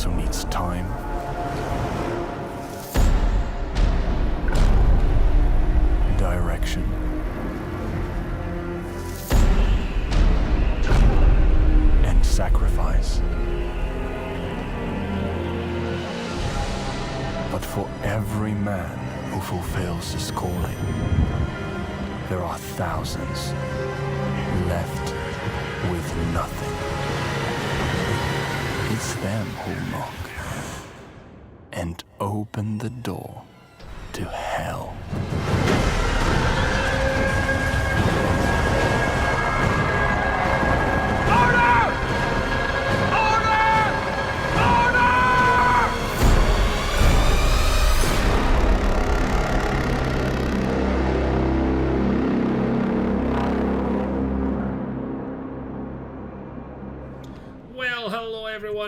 also needs time. Direction. And sacrifice. But for every man who fulfills his calling, there are thousands left with nothing. It's them who knock and open the door to hell.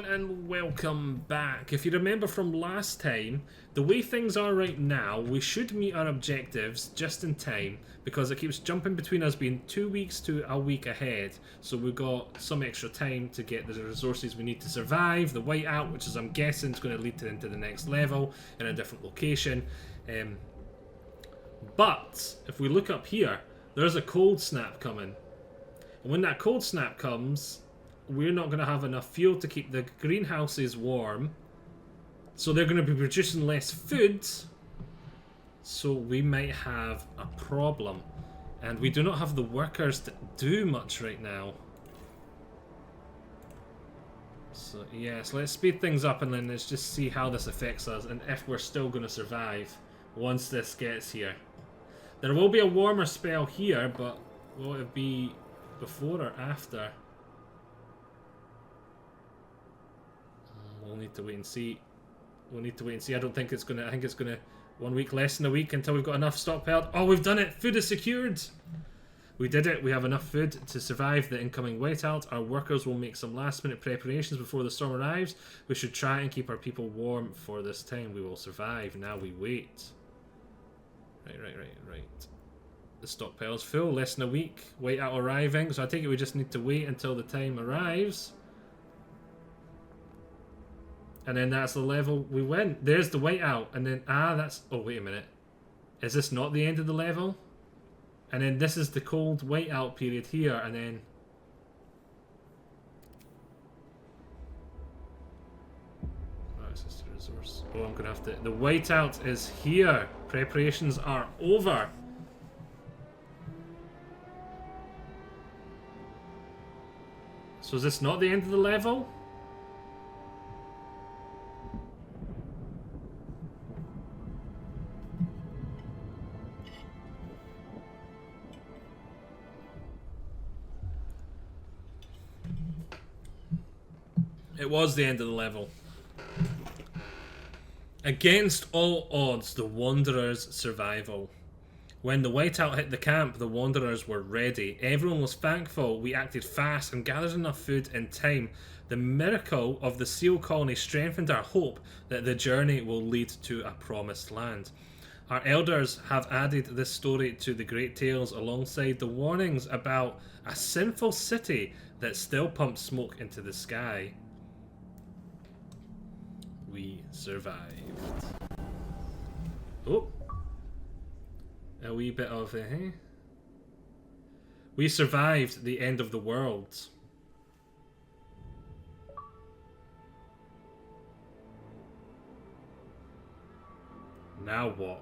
And welcome back. If you remember from last time, the way things are right now, we should meet our objectives just in time because it keeps jumping between us being 2 weeks to a week ahead. So we've got some extra time to get the resources we need to survive, the whiteout, which is I'm guessing is going to lead into the next level in a different location. But if we look up here, there's a cold snap coming. And when that cold snap comes, we're not going to have enough fuel to keep the greenhouses warm, so they're going to be producing less food, so we might have a problem, and we do not have the workers to do much right now. So yes, let's speed things up and then let's just see how this affects us and if we're still going to survive once this gets here. There will be a warmer spell here, but will it be before or after? We'll need to wait and see. We'll need to wait and see. I don't think it's gonna. I think it's gonna 1 week, less than a week until we've got enough stockpiled. Oh, we've done it! Food is secured. We did it. We have enough food to survive the incoming whiteout. Our workers will make some last-minute preparations before the storm arrives. We should try and keep our people warm for this time. We will survive. Now we wait. Right. The stockpile's full. Less than a week. Whiteout arriving. So I think we just need to wait until the time arrives. And then that's the level we went. There's the whiteout. And then, that's... Oh, wait a minute. Is this not the end of the level? And then this is the cold whiteout period here. And then... Oh, it's just a resource. Oh, I'm going to have to... The whiteout is here. Preparations are over. So is this not the end of the level? It was the end of the level. Against all odds, the Wanderers' survival. When the whiteout hit the camp, the Wanderers were ready. Everyone was thankful we acted fast and gathered enough food in time. The miracle of the seal colony strengthened our hope that the journey will lead to a promised land. Our elders have added this story to the great tales alongside the warnings about a sinful city that still pumps smoke into the sky. We survived. Oh. A wee bit of We survived the end of the world. Now what?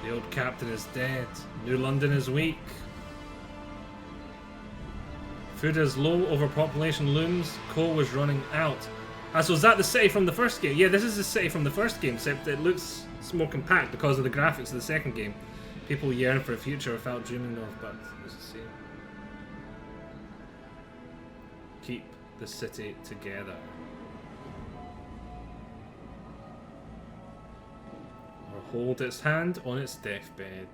The old captain is dead. New London is weak. Food is low, overpopulation looms, coal was running out. So is that the city from the first game? Yeah, this is the city from the first game, except it looks more compact because of the graphics of the second game. People yearn for a future without dreaming of, but it's the same. keep the city together. Or hold its hand on its deathbed.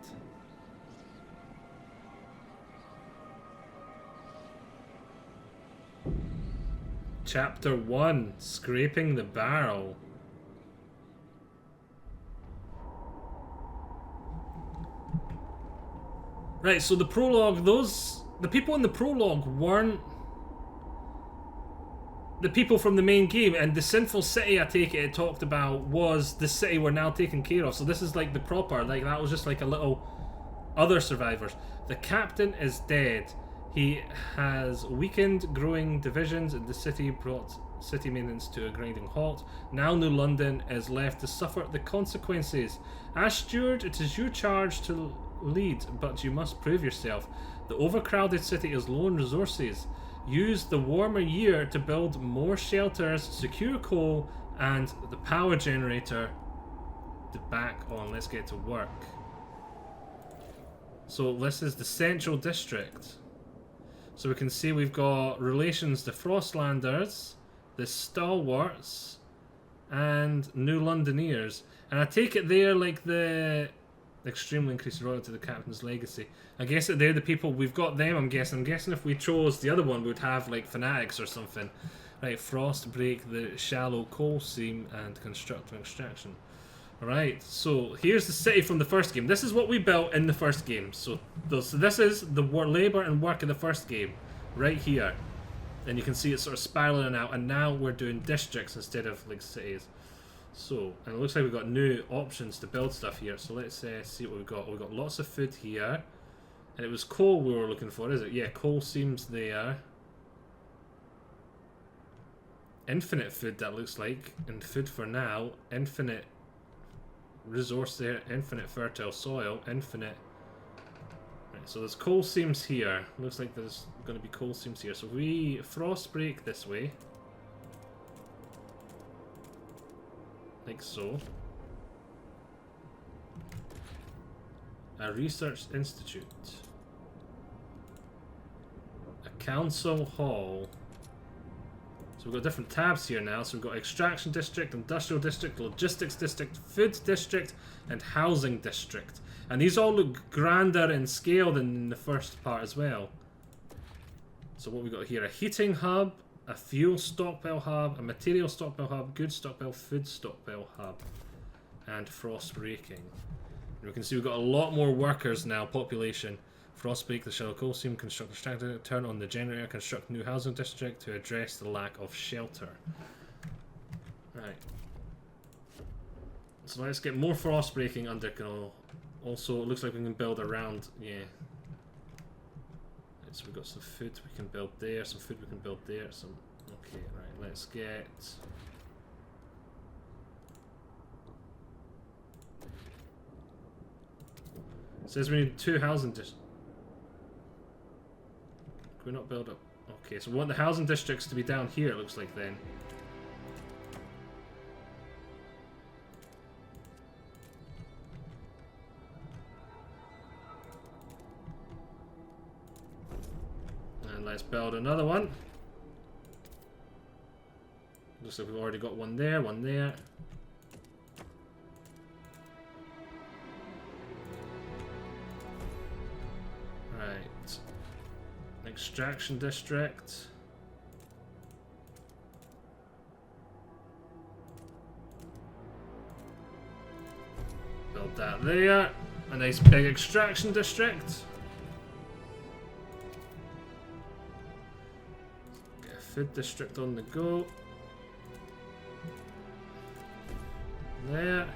Chapter 1, Scraping the Barrel. Right, so the prologue, the people in the prologue weren't the people from the main game, and the sinful city, I take it talked about, was the city we're now taking care of. So this is like the proper, like that was just like a little other survivors. The captain is dead. He has weakened growing divisions in the city, brought city maintenance to a grinding halt. Now New London is left to suffer the consequences. As steward, it is your charge to lead, but you must prove yourself. The overcrowded city is low on resources. Use the warmer year to build more shelters, secure coal, and the power generator to back on. Let's get to work. So this is the central district. So we can see we've got relations to Frostlanders, the Stalwarts, and New Londoners. And I take it they're like the extremely increased royalty to the captain's legacy. I guess that they're the people, we've got them, I'm guessing if we chose the other one, we'd have like fanatics or something. Right, frost, break the shallow coal seam, and construct an extraction. Alright, so here's the city from the first game. This is what we built in the first game. So this is the labour and work in the first game, right here. And you can see it's sort of spiraling out, and now we're doing districts instead of like cities. So, and it looks like we've got new options to build stuff here. So let's see what we've got. We've got lots of food here. And it was coal we were looking for, is it? Yeah, coal seams there. Infinite food, that looks like. And food for now. Infinite resource there. Infinite fertile soil. Infinite. Right, so there's coal seams here. Looks like there's going to be coal seams here. So we frost break this way. Like so. A research institute. A council hall. So we've got different tabs here now. So we've got extraction district, industrial district, logistics district, food district, and housing district. And these all look grander in scale than in the first part as well. So what we got here, a heating hub, a fuel stockpile hub, a material stockpile hub, goods stockpile, food stockpile hub, and frost breaking. And we can see we've got a lot more workers now, population. Frost break the shallow coal seam, construct extractor, turn on the generator, construct new housing district to address the lack of shelter. Right. So let's get more frost breaking under control. Also, it looks like we can build around, yeah. Right, so we've got some food we can build there, some food we can build there, some... Okay, right, let's get... It says we need 2 housing districts. Can we not build up? Okay, so we want the housing districts to be down here, it looks like then. And let's build another one. Looks like we've already got one there, one there. Right. Extraction district. Build that there. A nice big extraction district. Get a food district on the go. There.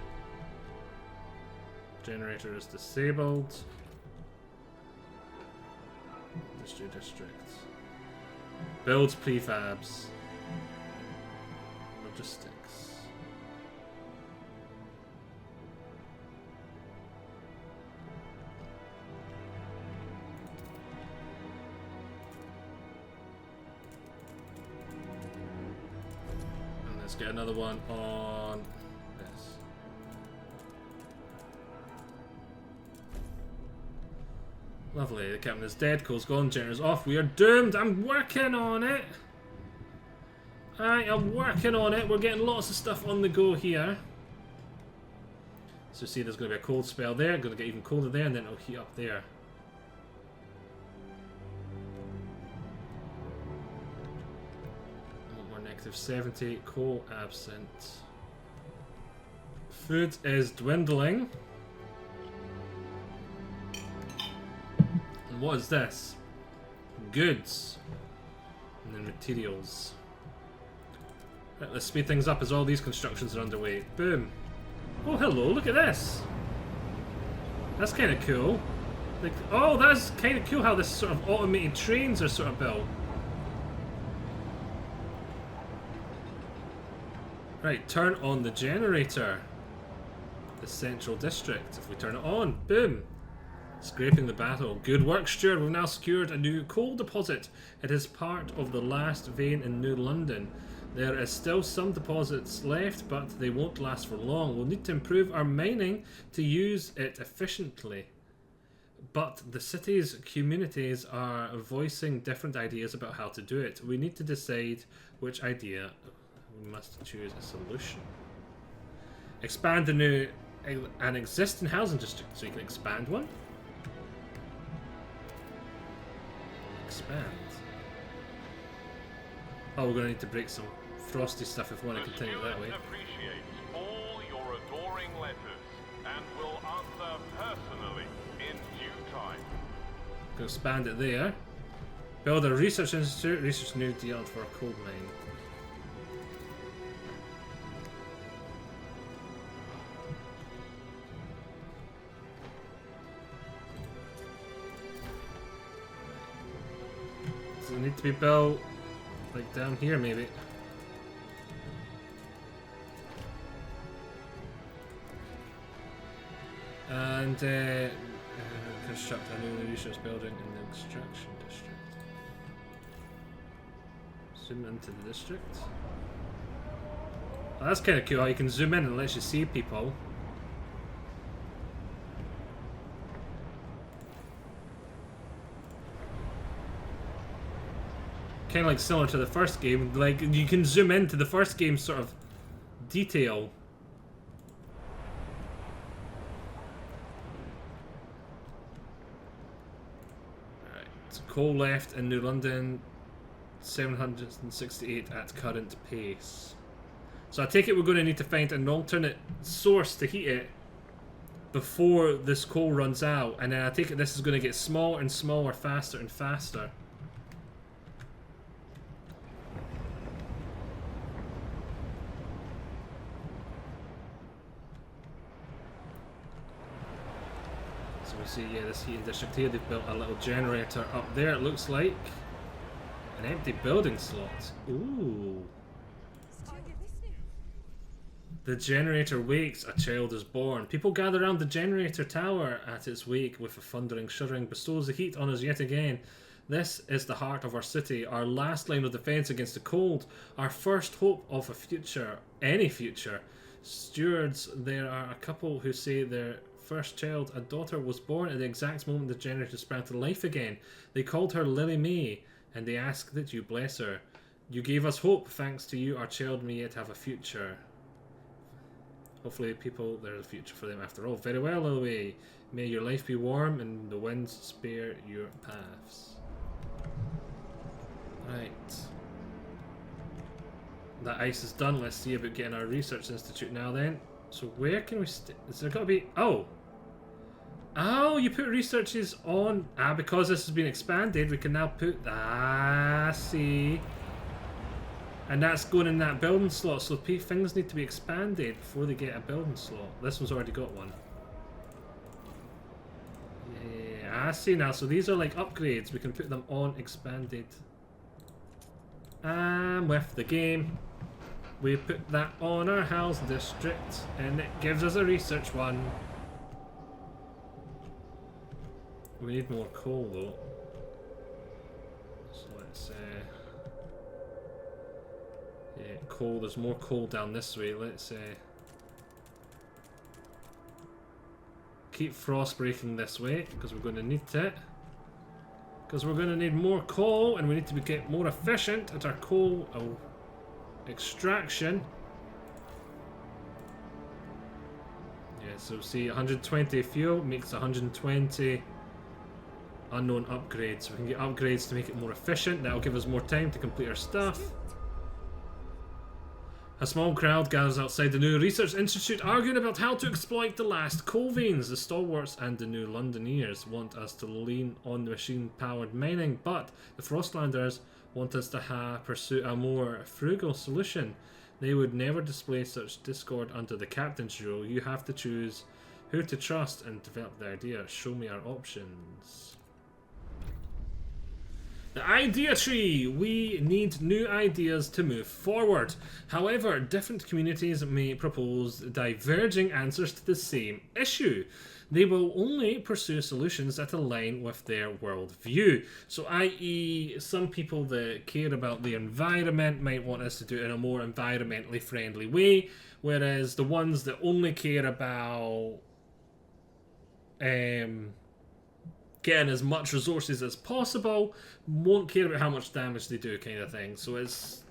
Generator is disabled. Industry district. Builds prefabs. Logistics. And let's get another one on this. Lovely, the captain is dead, coal's gone, generator's off, we are doomed, I'm working on it! I am working on it. We're getting lots of stuff on the go here. So see, there's going to be a cold spell there. Going to get even colder there, and then it'll heat up there. More -70. Coal absent. Food is dwindling. And what is this? Goods. And then materials. Right, let's speed things up as all these constructions are underway. Boom. Oh, hello, look at this. That's kind of cool. Like, oh, that's kind of cool how this sort of automated trains are sort of built. Right, turn on the generator. The central district. If we turn it on, boom. Scraping the battle. Good work, Stuart. We've now secured a new coal deposit. It is part of the last vein in New London. There is still some deposits left, but they won't last for long. We'll need to improve our mining to use it efficiently. But the city's communities are voicing different ideas about how to do it. We need to decide which idea. We must choose a solution. Expand an existing housing district, so you can expand one. Expand. Oh, we're going to need to break some frosty stuff if we want to continue that way. Appreciates all your adoring letters and will answer personally in due time. Going to expand it there. Build a research institute. Research new deal for a coal mine. Does it need to be built like down here maybe? And construct a new research building in the extraction district. Zoom into the district. Oh, that's kind of cool how you can zoom in and let you see people. Kind of like similar to the first game, like you can zoom into the first game's sort of detail. Alright, so coal left in New London, 768 at current pace. So I take it we're going to need to find an alternate source to heat it before this coal runs out, and then I take it this is going to get smaller and smaller, faster and faster. See, yeah, this heating district here, they've built a little generator up there, it looks like. An empty building slot. Ooh. The generator wakes, a child is born. People gather around the generator tower at its wake with a thundering shuddering, bestows the heat on us yet again. This is the heart of our city, our last line of defense against the cold, our first hope of a future, any future. Stewards, there are a couple who say their first child, a daughter, was born at the exact moment the generator sprang to life again. They called her Lily May, and they ask that you bless her. You gave us hope. Thanks to you, our child may yet have a future. Hopefully, people, there's a future for them after all. Very well, Lily. May your life be warm and the winds spare your paths. Right. That ice is done. Let's see about getting our research institute now then. So where can we is there got to be... Oh! Oh, you put researches on... Ah, because this has been expanded, we can now put... Ah, see. And that's going in that building slot, so things need to be expanded before they get a building slot. This one's already got one. Yeah, I see now. So these are like upgrades. We can put them on expanded. And with the game, we put that on our house district, and it gives us a research one. We need more coal though. So let's yeah, coal, there's more coal down this way. Let's keep frost breaking this way, because we're going to need it. Because we're going to need more coal, and we need to get more efficient at our coal. Oh. extraction. Yeah, so see 120 fuel makes 120 unknown upgrades. We can get upgrades to make it more efficient. That'll give us more time to complete our stuff. A small crowd gathers outside the New Research Institute arguing about how to exploit the last coal veins. The stalwarts and the New Londoners want us to lean on machine-powered mining, but the Frostlanders want us to pursue a more frugal solution. They would never display such discord under the captain's rule. You have to choose who to trust and develop the idea. Show me our options. The idea tree! We need new ideas to move forward. However, different communities may propose diverging answers to the same issue. They will only pursue solutions that align with their worldview. So, i.e., some people that care about the environment might want us to do it in a more environmentally friendly way, whereas the ones that only care about getting as much resources as possible won't care about how much damage they do, kind of thing. So it's,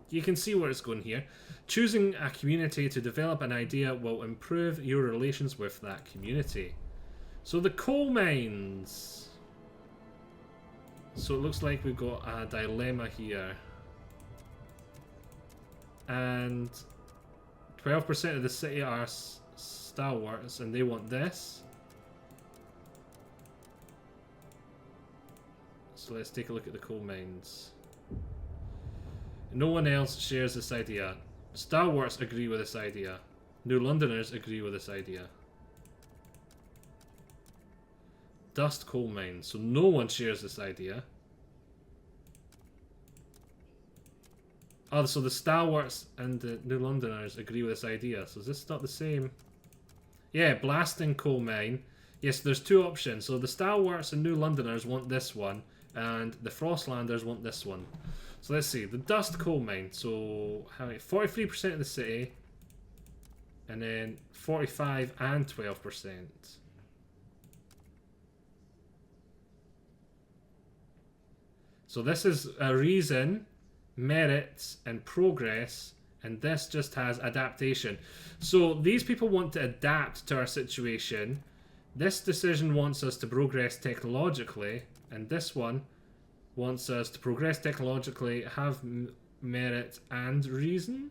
you can see where it's going here. Choosing a community to develop an idea will improve your relations with that community. So the coal mines. So it looks like we've got a dilemma here. And 12% of the city are stalwarts and they want this. So let's take a look at the coal mines. No one else shares this idea. Stalwarts agree with this idea. New Londoners agree with this idea. Dust coal mines. So no one shares this idea. Oh, so the Stalwarts and the New Londoners agree with this idea. So is this not the same? Yeah, blasting coal mine. Yes, there's two options. So the Stalwarts and New Londoners want this one, and the Frostlanders want this one. So let's see, the dust coal mine. So how many? 43% of the city, and then 45 and 12%. So this is a reason, merits, and progress, and this just has adaptation. So these people want to adapt to our situation. This decision wants us to progress technologically, and this one wants us to progress technologically, have merit and reason.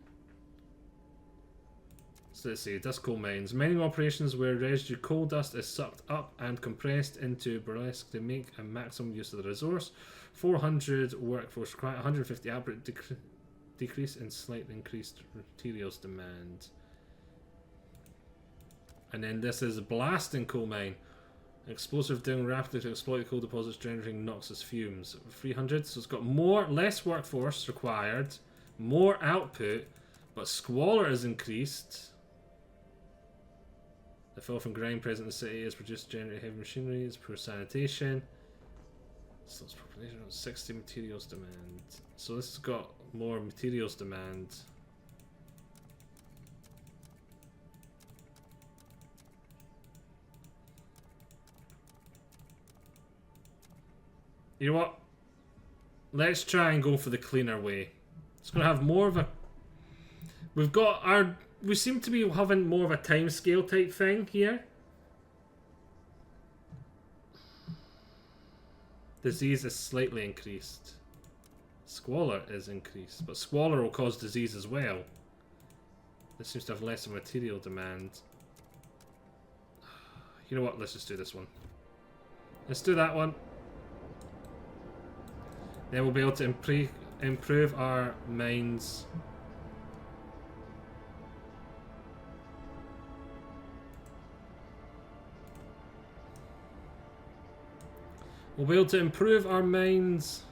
So let's see, dust coal mines. Mining operations where residue coal dust is sucked up and compressed into burlesque to make a maximum use of the resource. 400 workforce required, 150 output decrease and slightly increased materials demand. And then this is blasting coal mine. Explosive doing rapidly to exploit coal deposits generating noxious fumes. 300, so it's got less workforce required, more output, but squalor is increased. The filth and grime present in the city is produced to generate heavy machinery, it's poor sanitation. So it's population, 60 materials demand. So this has got more materials demand. You know what? Let's try and go for the cleaner way. It's going to have more of a... We seem to be having more of a time scale type thing here. Disease is slightly increased. Squalor is increased, but squalor will cause disease as well. This seems to have less of material demand. You know what? Let's just do this one. Let's do that one. Then we'll be able to improve our mines. We'll be able to improve our mines.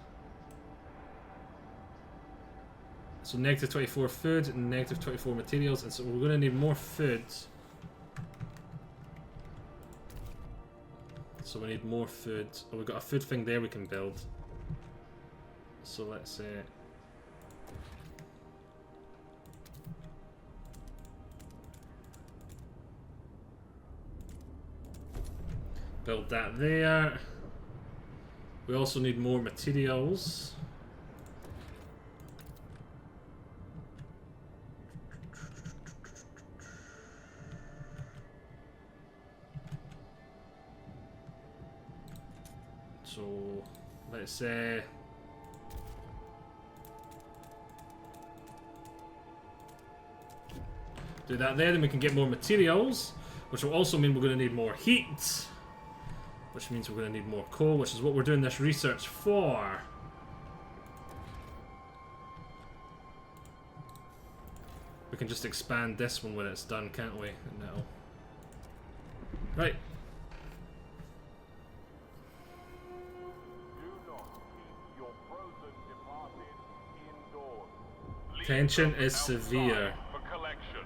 So negative 24 food and negative 24 materials, and so we're going to need more food. So we need more food. Oh, we've got a food thing there we can build. So let's build that there. We also need more materials. So let's say do that there, then we can get more materials, which will also mean we're going to need more heat, which means we're going to need more coal, which is what we're doing this research for. We can just expand this one when it's done, can't we? No. Right. Do not keep your frozen departed indoors. Leave Tension them is outside severe. for collection.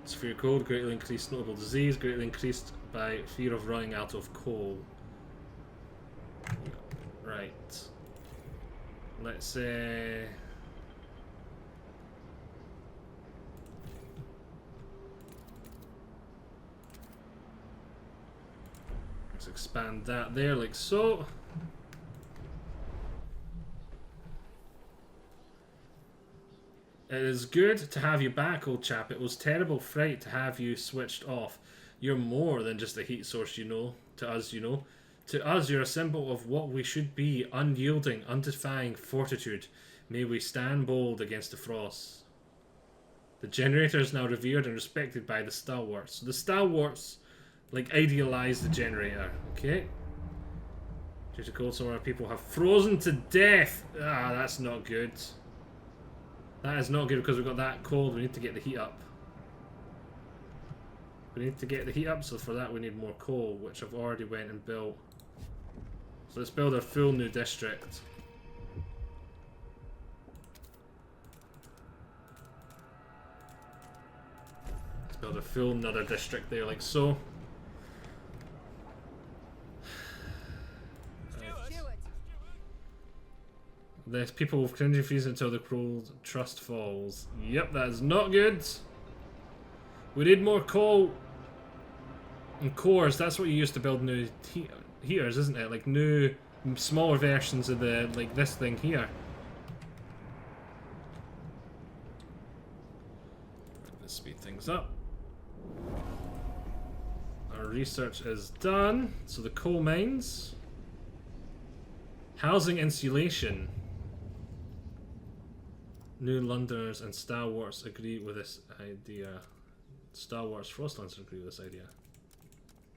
Severe cold, greatly increased notable disease, greatly increased by fear of running out of coal. Right. Let's say... let's expand that there like so. It is good to have you back, old chap. It was terrible fright to have you switched off. You're more than just a heat source, you know. To us, you know. To us, you're a symbol of what we should be. Unyielding, undefying fortitude. May we stand bold against the frost. The generator is now revered and respected by the stalwarts. So the stalwarts, like, idealize the generator. Okay. Due to cold summer, people have frozen to death. Ah, that's not good. That is not good because we've got that cold. We need to get the heat up. We need to get the heat up, so for that we need more coal, which I've already went and built. So let's build a full new district. Let's build a full another district there, like so. There's people with cringing freeze until the cold trust falls. Yep, that is not good. We need more coal and cores. That's what you use to build new heaters, isn't it? Like new, smaller versions of the, like this thing here. Let's speed things up. Our research is done. So the coal mines. Housing insulation. New Londoners and stalwarts agree with this idea. Stalwarts Frostlands agree with this idea.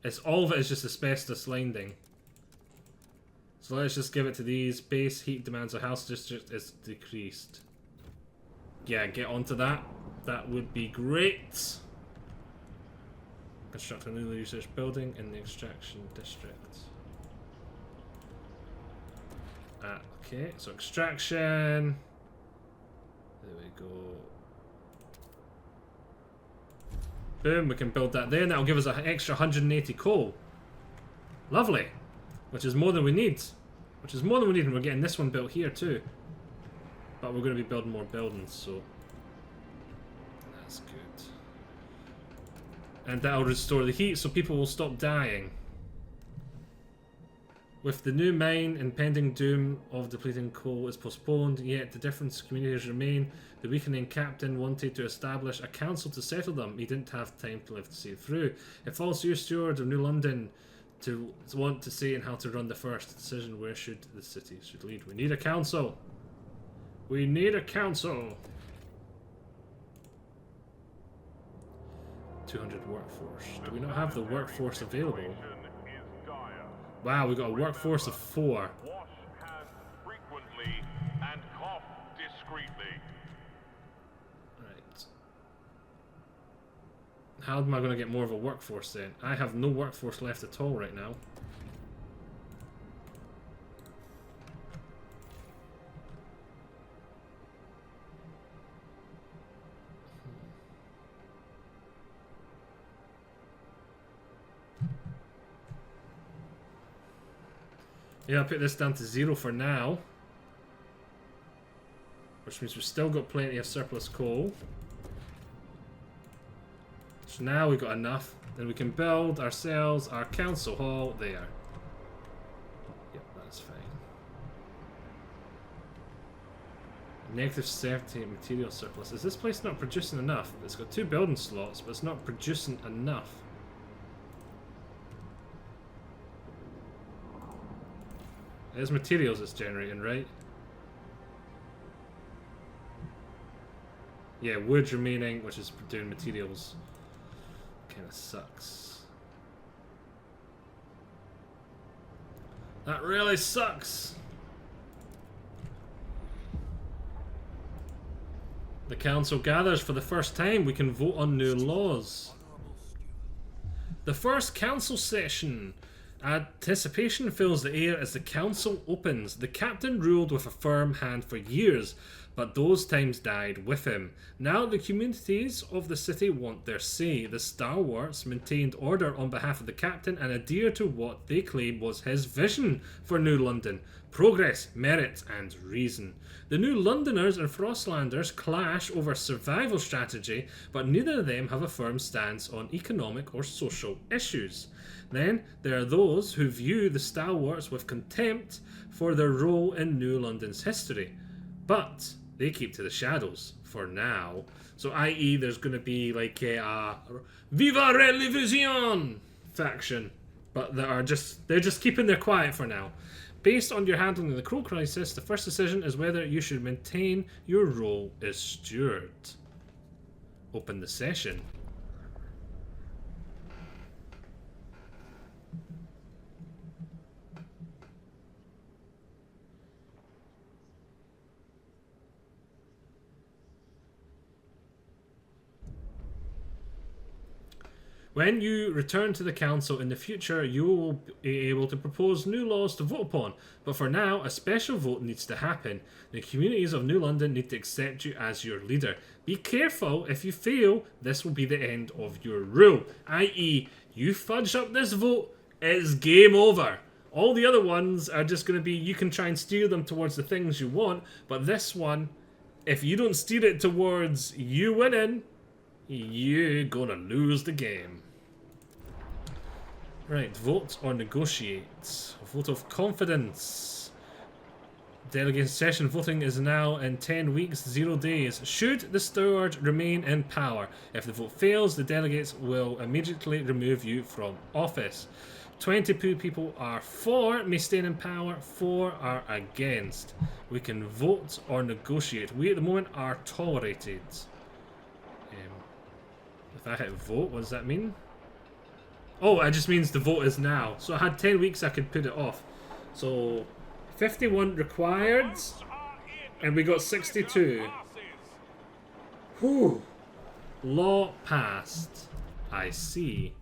It's all of it is just asbestos lining. So let's just give it to these. Base heat demands of house district is decreased. Yeah, get onto that. That would be great. Construct a new research building in the extraction district. Okay, so extraction. There we go. Boom, we can build that there, and that'll give us an extra 180 coal. Lovely. Which is more than we need. Which is more than we need, and we're getting this one built here too. But we're going to be building more buildings, so... that's good. And that'll restore the heat, so people will stop dying. With the new mine, impending doom of depleting coal is postponed, yet the different communities remain. The weakening captain wanted to establish a council to settle them. He didn't have time to live to see it through. It falls to your steward of New London to want to say and how to run the first decision. Where should the city should lead? We need a council. We need a council. 200 workforce. Do we not have the workforce available? Wow, we got a workforce of 4. Wash hands frequently and cough discreetly. Right. How am I going to get more of a workforce then? I have no workforce left at all right now. Yeah, I'll put this down to 0 for now. Which means we've still got plenty of surplus coal. So now we've got enough. Then we can build ourselves our council hall there. Yep, that's fine. Negative 70 material surplus. Is this place not producing enough? It's got 2 building slots, but it's not producing enough. It's materials it's generating, right? Yeah, wood remaining, which is doing materials. Kinda sucks. That really sucks! The council gathers for the first time. We can vote on new laws. The first council session. Anticipation fills the air as the council opens. The captain ruled with a firm hand for years, but those times died with him. Now the communities of the city want their say. The stalwarts maintained order on behalf of the captain and adhere to what they claim was his vision for New London: progress, merit, and reason. The New Londoners and Frostlanders clash over survival strategy, but neither of them have a firm stance on economic or social issues. Then there are those who view the stalwarts with contempt for their role in New London's history, but they keep to the shadows for now. So i.e. there's going to be like a Viva Revolution faction, but they're just keeping their quiet for now. Based on your handling of the Crow Crisis, the first decision is whether you should maintain your role as steward. Open the session. When you return to the council in the future, you will be able to propose new laws to vote upon, but for now, a special vote needs to happen. The communities of New London need to accept you as your leader. Be careful. If you fail, this will be the end of your rule. i.e., you fudge up this vote, it's game over. All the other ones are just going to be, you can try and steer them towards the things you want, but this one, if you don't steer it towards you winning, you're gonna lose the game. Right, vote or negotiate. Vote of confidence. Delegate session voting is now in 10 weeks, 0 days. Should the steward remain in power? If the vote fails, the delegates will immediately remove you from office. 22 people are for me staying in power, 4 are against. We can vote or negotiate. We at the moment are tolerated. If I hit vote, what does that mean? Oh, it just means the vote is now. So I had 10 weeks I could put it off. So 51 required, and we got 62. Whew. Law passed. I see.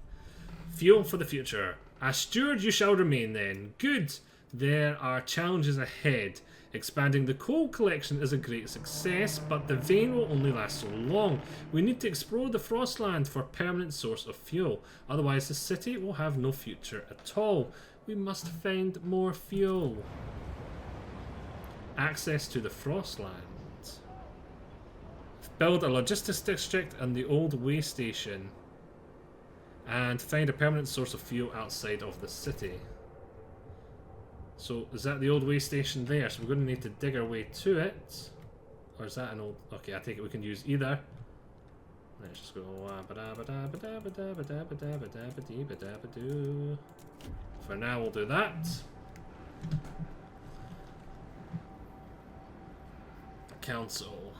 Fuel for the future. As steward you shall remain then. Good. There are challenges ahead. Expanding the coal collection is a great success, but the vein will only last so long. We need to explore the Frostland for a permanent source of fuel. Otherwise the city will have no future at all. We must find more fuel. Access to the Frostland. Build a logistics district and the old way station. And find a permanent source of fuel outside of the city. So, is that the old way station there? So we're going to need to dig our way to it. Or is that an old... Okay, I take it we can use either. Let's just go... For now, we'll do that. Council.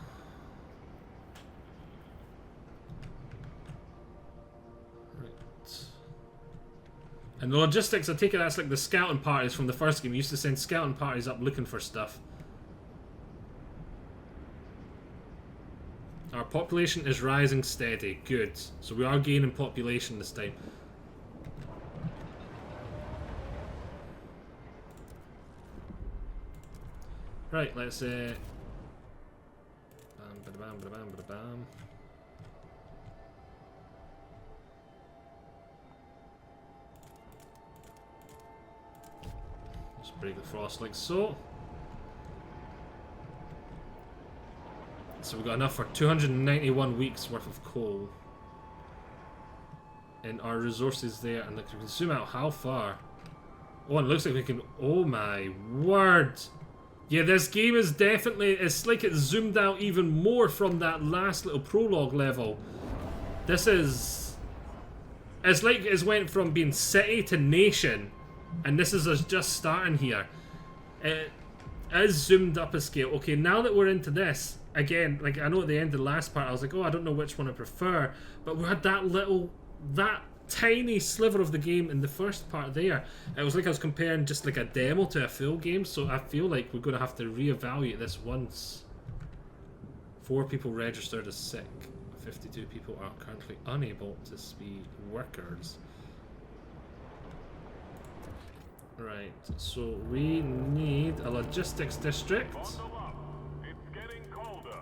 And the logistics, I take it that's like the scouting parties from the first game. We used to send scouting parties up looking for stuff. Our population is rising steady. Good. So we are gaining population this time. Right, let's bam, bada bam, bada bam, bada bam. Break the frost like so. So we've got enough for 291 weeks worth of coal. And our resources there, and like we can zoom out how far. Oh, and it looks like we can... Oh my word! Yeah, this game is definitely... It's like it's zoomed out even more from that last little prologue level. This is... It's like it's went from being city to nation. And this is us just starting here. It is zoomed up a scale. Okay, now that we're into this, again, like I know at the end of the last part I was like, oh, I don't know which one I prefer, but we had that tiny sliver of the game in the first part there. It was like I was comparing just like a demo to a full game, so I feel like we're going to have to reevaluate this once. 4 people registered as sick. 52 people are currently unable to be workers. Right, so we need a logistics district. Bundle up. It's getting colder.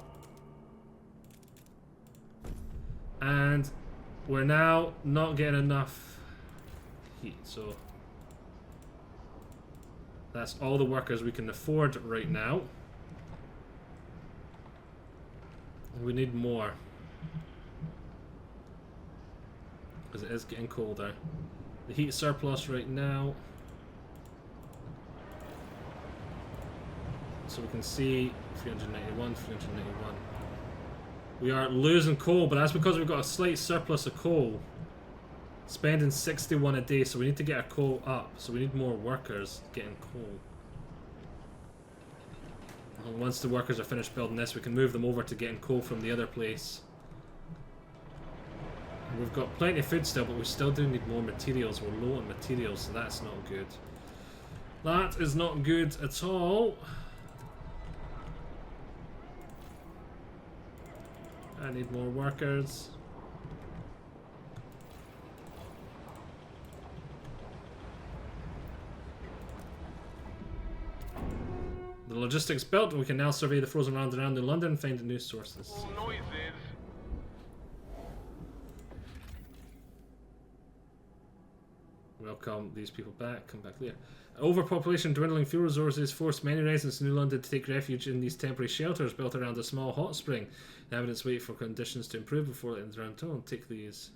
And we're now not getting enough heat, so that's all the workers we can afford right now. We need more, because it is getting colder. The heat surplus right now, so we can see 391, 391. We are losing coal, but that's because we've got a slight surplus of coal. Spending 61 a day, so we need to get our coal up. So we need more workers getting coal. And once the workers are finished building this, we can move them over to getting coal from the other place. And we've got plenty of food still, but we still do need more materials. We're low on materials, so that's not good. That is not good at all. I need more workers. The logistics built, we can now survey the frozen land around in London and find new sources. Noises. Welcome these people back. Come back later. Overpopulation, dwindling fuel resources forced many residents in New London to take refuge in these temporary shelters built around a small hot spring. The inhabitants wait for conditions to improve before letting them around town. Take these.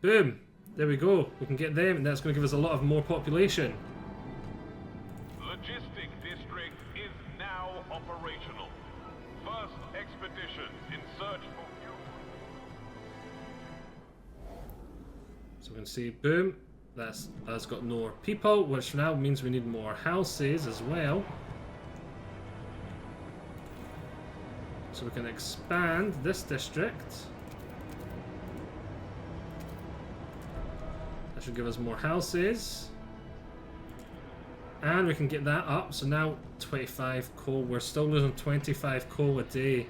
Boom! There we go. We can get them, and that's going to give us a lot of more population. Logistic district is now operational. First expedition in search for fuel. So we can see, boom, that's got more people, which now means we need more houses as well. So we can expand this district. That should give us more houses. And we can get that up, so now 25 coal. We're still losing 25 coal a day.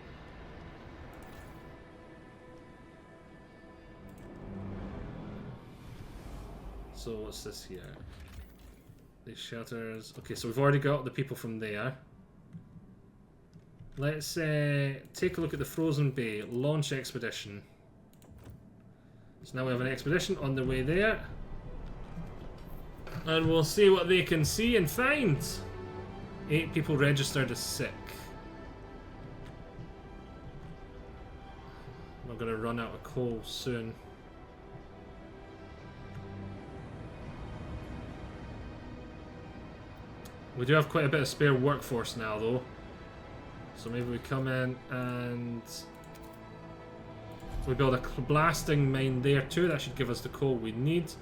So what's this here? These shelters. Okay, so we've already got the people from there. Let's take a look at the Frozen Bay. Launch expedition. So now we have an expedition on the way there. And we'll see what they can see and find. 8 people registered as sick. We're going to run out of coal soon. We do have quite a bit of spare workforce now, though. So maybe we come in and we build a blasting mine there too. That should give us the coal we need.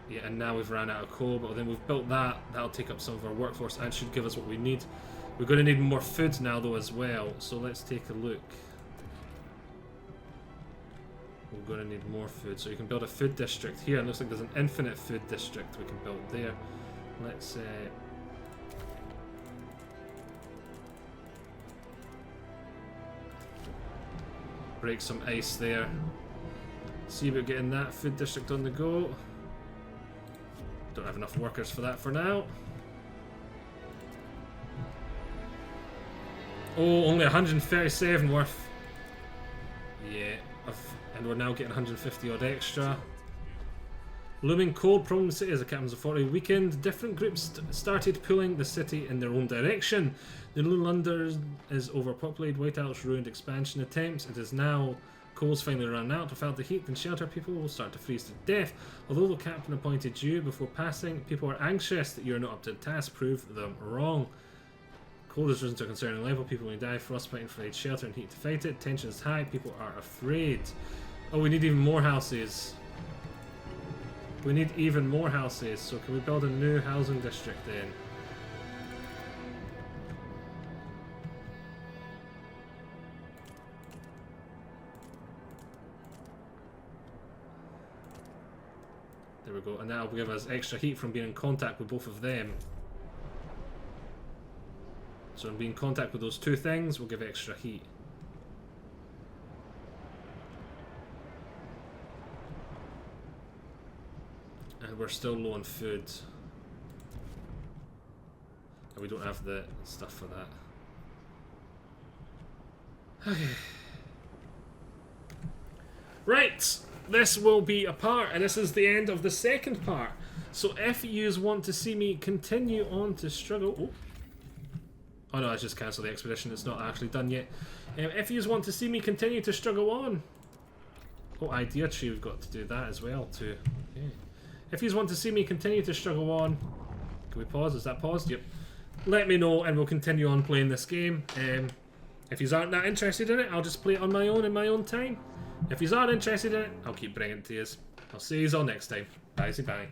Yeah, and now we've ran out of coal, but then we've built that. That'll take up some of our workforce and should give us what we need. We're going to need more food now, though, as well. So let's take a look. We're going to need more food. So you can build a food district here. It looks like there's an infinite food district we can build there. Let's break some ice there. See about getting that food district on the go. Don't have enough workers for that for now. Oh, only 137 worth. Yeah, and we're now getting 150 odd extra. Looming cold problem in the city as the captains of 40 weakened. Different groups started pulling the city in their own direction. The New London is overpopulated. Whiteout's ruined expansion attempts. It is now coal's finally run out. Without the heat and shelter, people will start to freeze to death. Although the captain appointed you before passing, people are anxious that you're not up to the task. Prove them wrong. Cold has risen to a concerning level. People may die. Frostpunk and provide shelter and heat to fight it. Tension is high. People are afraid. Oh, we need even more houses. We need even more houses, so can we build a new housing district then? There we go, and that'll give us extra heat from being in contact with both of them. So being in contact with those two things will give extra heat. And we're still low on food. And we don't have the stuff for that. Okay. Right! This will be a part, and this is the end of the second part. So if you want to see me continue on to struggle... Oh no, I just cancelled the expedition, it's not actually done yet. If you want to see me continue to struggle on... Oh, idea tree, we've got to do that as well too. Okay. If you want to see me continue to struggle on... Can we pause? Is that paused? Yep. Let me know and we'll continue on playing this game. If you aren't that interested in it, I'll just play it on my own in my own time. If you are interested in it, I'll keep bringing it to you. I'll see you all next time. Bye-bye.